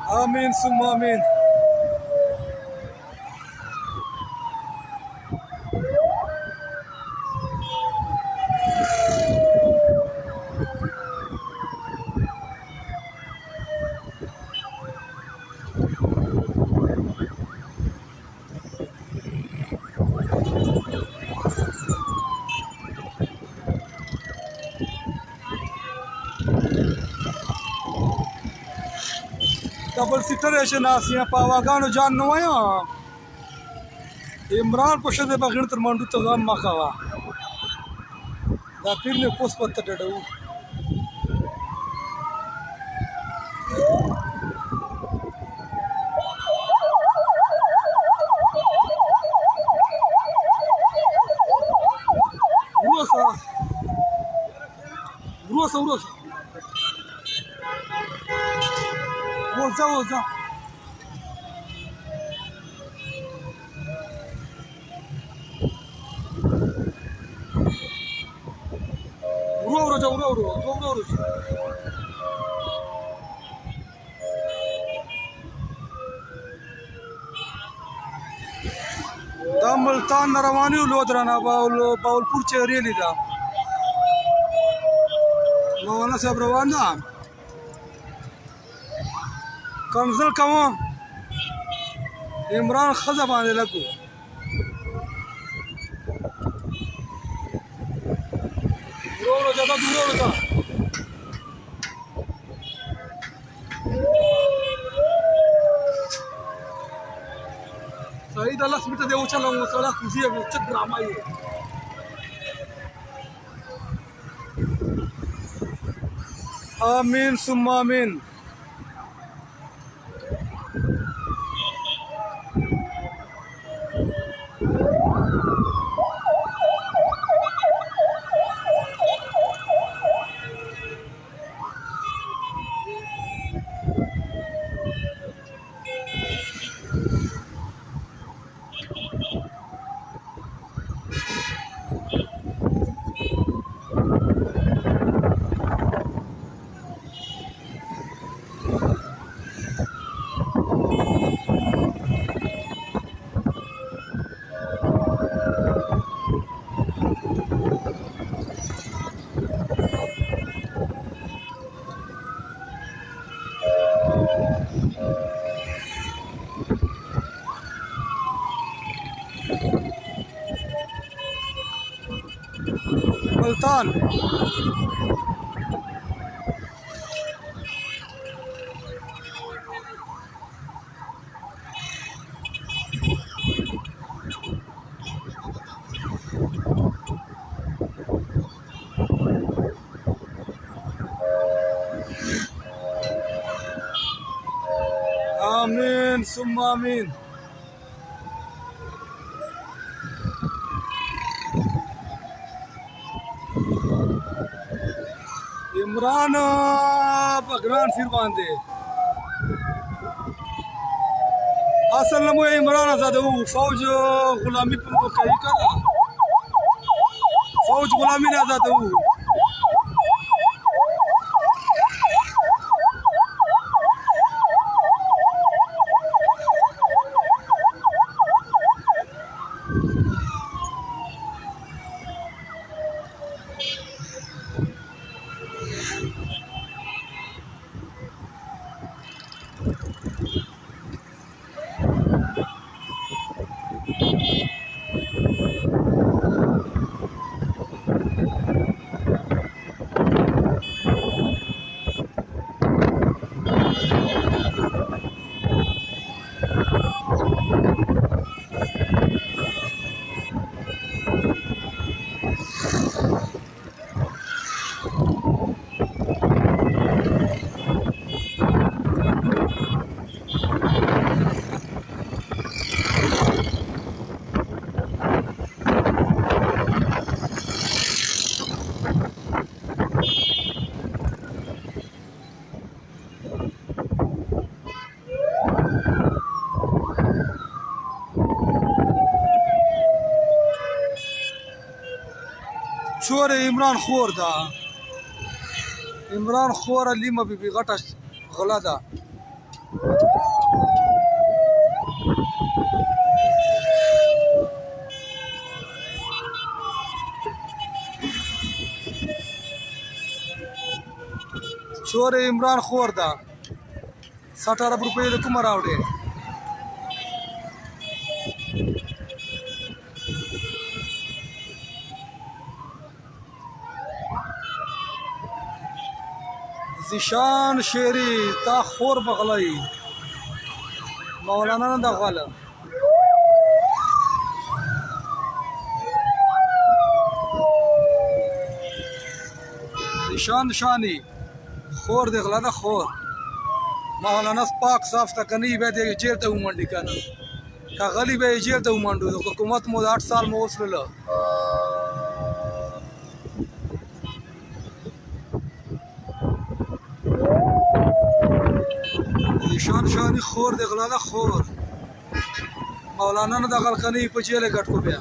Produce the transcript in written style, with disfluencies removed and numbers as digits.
آمين ثم آمين. Double seater ऐसे नासियाँ पावागानो जान नवाया इमरान पशद बगड़ तरमांडू तगाम मकावा दा फिर ने पोस पत्ता डडू रोसा रोसा रोसा रोसा रोसा रोजा रोजा دا ملتان رواني ولودرانه باولپور چهريلي دا مولانا صاحب روان ده کنزل کوم عمران خزه باندې لګو ورو جدا دورو ده سعيد الله سمته دی او چلو سره خوشي او چت ډرامه یې آمين ثم آمين. ملتان آمين ثم آمين. عمران بغران سیر باندې اصل نمو عمران آزاده وو فوج غلامی په کوي کړه فوج غلامی نه آزاده وو شور عمران خور ده عمران خور لیمه بی غټه غلا ده چور عمران خور ده 60 ارب روپۍ له کومه راوړې زیشان شیری تا خور بغلی مولانا نه دغله زیشان شانی خور دغله ده خور مولانا پاک صاف تکنی به دې جیل ته ومنډي کنه کا غلی به جیل ته ومنډو د حکومت مو 8 سال مو وسله زیشان شانی خور دغله ده خور مولانا نه دغل کنی په جیل ګټ کو بیا